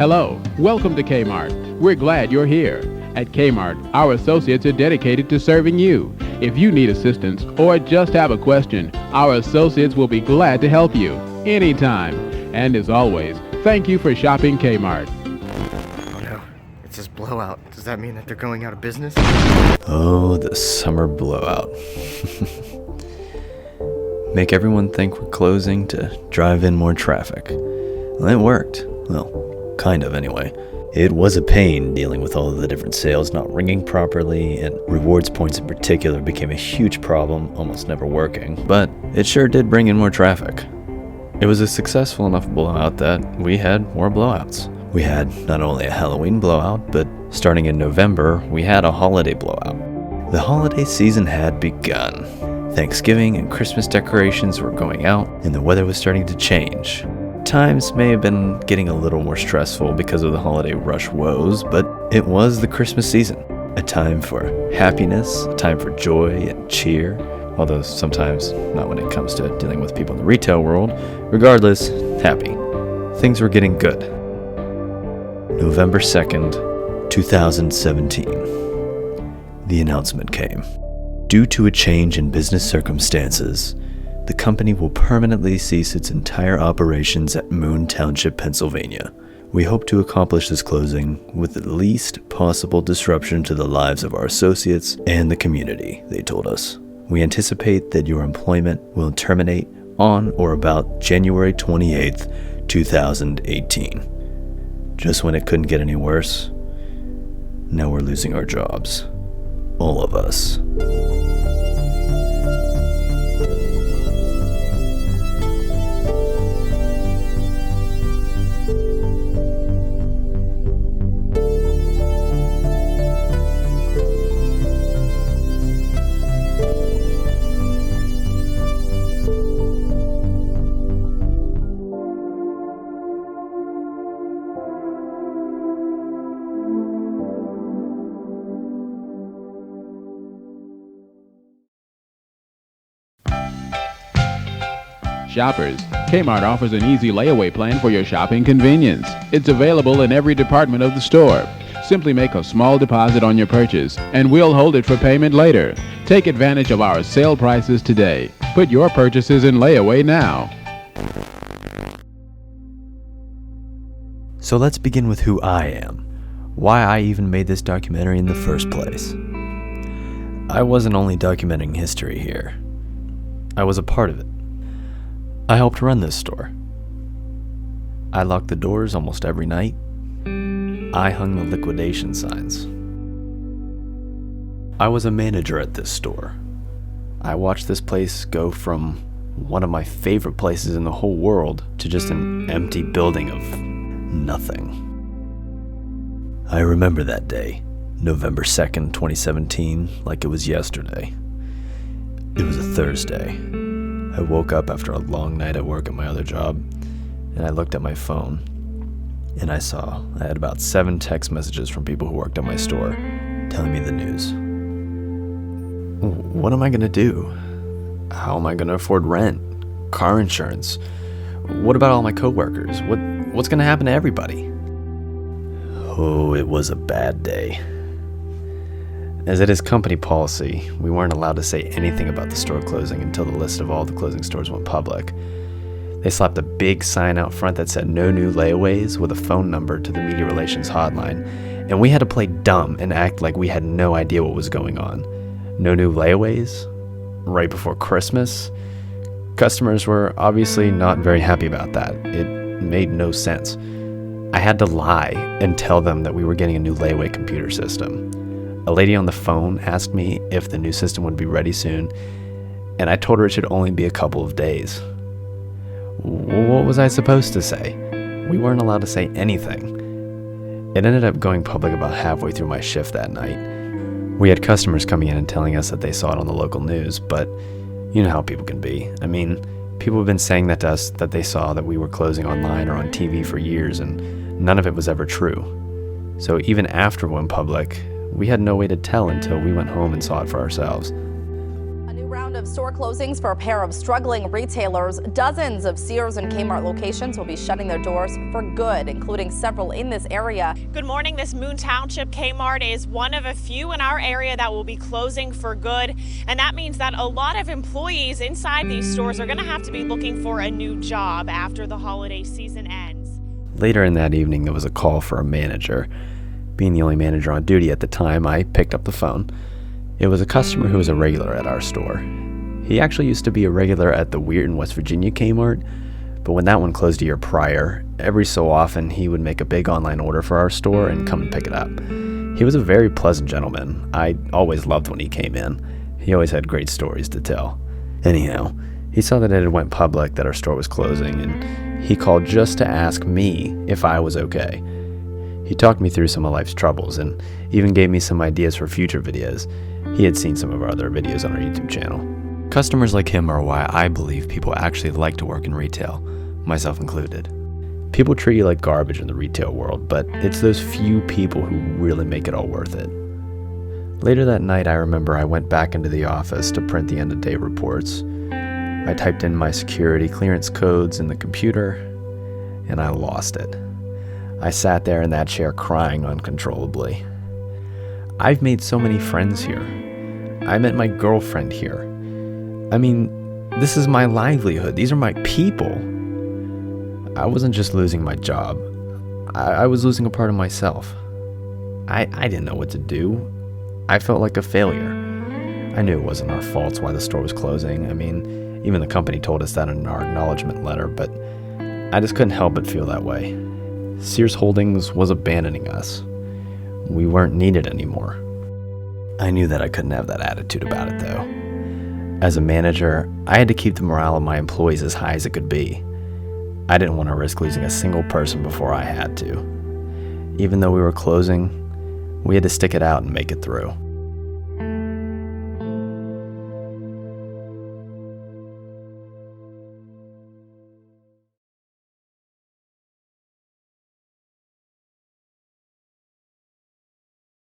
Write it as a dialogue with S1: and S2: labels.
S1: Hello, welcome to Kmart. We're glad you're here. At Kmart, our associates are dedicated to serving you. If you need assistance or just have a question, our associates will be glad to help you anytime. And as always, thank you for shopping Kmart.
S2: Oh no, it says blowout. Does that mean that they're going out of business?
S3: Oh, the summer blowout. Make everyone think we're closing to drive in more traffic. Well, it worked. Well, kind of anyway. It was a pain dealing with all of the different sales not ringing properly, and rewards points in particular became a huge problem, almost never working. But it sure did bring in more traffic. It was a successful enough blowout that we had more blowouts. We had not only a Halloween blowout, but starting in November, we had a holiday blowout. The holiday season had begun. Thanksgiving and Christmas decorations were going out, and the weather was starting to change. Times may have been getting a little more stressful because of the holiday rush woes, but it was the Christmas season. A time for happiness, a time for joy and cheer, although sometimes not when it comes to dealing with people in the retail world. Regardless, happy. Things were getting good. November 2nd, 2017. The announcement came. Due to a change in business circumstances, the company will permanently cease its entire operations at Moon Township, Pennsylvania. We hope to accomplish this closing with the least possible disruption to the lives of our associates and the community, they told us. We anticipate that your employment will terminate on or about January 28th, 2018. Just when it couldn't get any worse, now we're losing our jobs. All of us.
S1: Shoppers, Kmart offers an easy layaway plan for your shopping convenience. It's available in every department of the store. Simply make a small deposit on your purchase, and we'll hold it for payment later. Take advantage of our sale prices today. Put your purchases in layaway now.
S3: So let's begin with who I am. Why I even made this documentary in the first place. I wasn't only documenting history here. I was a part of it. I helped run this store. I locked the doors almost every night. I hung the liquidation signs. I was a manager at this store. I watched this place go from one of my favorite places in the whole world to just an empty building of nothing. I remember that day, November 2nd, 2017, like it was yesterday. It was a Thursday. I woke up after a long night at work at my other job, and I looked at my phone, and I saw I had about 7 text messages from people who worked at my store telling me the news. What am I going to do? How am I going to afford rent, car insurance? What about all my coworkers? What's going to happen to everybody? Oh, it was a bad day. As it is company policy, we weren't allowed to say anything about the store closing until the list of all the closing stores went public. They slapped a big sign out front that said no new layaways with a phone number to the media relations hotline, and we had to play dumb and act like we had no idea what was going on. No new layaways? Right before Christmas? Customers were obviously not very happy about that. It made no sense. I had to lie and tell them that we were getting a new layaway computer system. A lady on the phone asked me if the new system would be ready soon, and I told her it should only be a couple of days. What was I supposed to say? We weren't allowed to say anything. It ended up going public about halfway through my shift that night. We had customers coming in and telling us that they saw it on the local news, but you know how people can be. I mean, people have been saying that to us, that they saw that we were closing online or on TV for years, and none of it was ever true. So even after it went public, we had no way to tell until we went home and saw it for ourselves.
S4: A new round of store closings for a pair of struggling retailers. Dozens of Sears and Kmart locations will be shutting their doors for good, including several in this area.
S5: Good morning. This Moon Township Kmart is one of a few in our area that will be closing for good. And that means that a lot of employees inside these stores are going to have to be looking for a new job after the holiday season ends.
S3: Later in that evening, there was a call for a manager. Being the only manager on duty at the time, I picked up the phone. It was a customer who was a regular at our store. He actually used to be a regular at the Weirton, West Virginia Kmart, but when that one closed a year prior, every so often he would make a big online order for our store and come and pick it up. He was a very pleasant gentleman. I always loved when he came in. He always had great stories to tell. Anyhow, he saw that it had went public that our store was closing, and he called just to ask me if I was okay. He talked me through some of life's troubles and even gave me some ideas for future videos. He had seen some of our other videos on our YouTube channel. Customers like him are why I believe people actually like to work in retail, myself included. People treat you like garbage in the retail world, but it's those few people who really make it all worth it. Later that night, I remember I went back into the office to print the end-of-day reports. I typed in my security clearance codes in the computer, and I lost it. I sat there in that chair crying uncontrollably. I've made so many friends here. I met my girlfriend here. I mean, this is my livelihood. These are my people. I wasn't just losing my job. I was losing a part of myself. I didn't know what to do. I felt like a failure. I knew it wasn't our faults why the store was closing. I mean, even the company told us that in our acknowledgement letter, but I just couldn't help but feel that way. Sears Holdings was abandoning us. We weren't needed anymore. I knew that I couldn't have that attitude about it, though. As a manager, I had to keep the morale of my employees as high as it could be. I didn't want to risk losing a single person before I had to. Even though we were closing, we had to stick it out and make it through.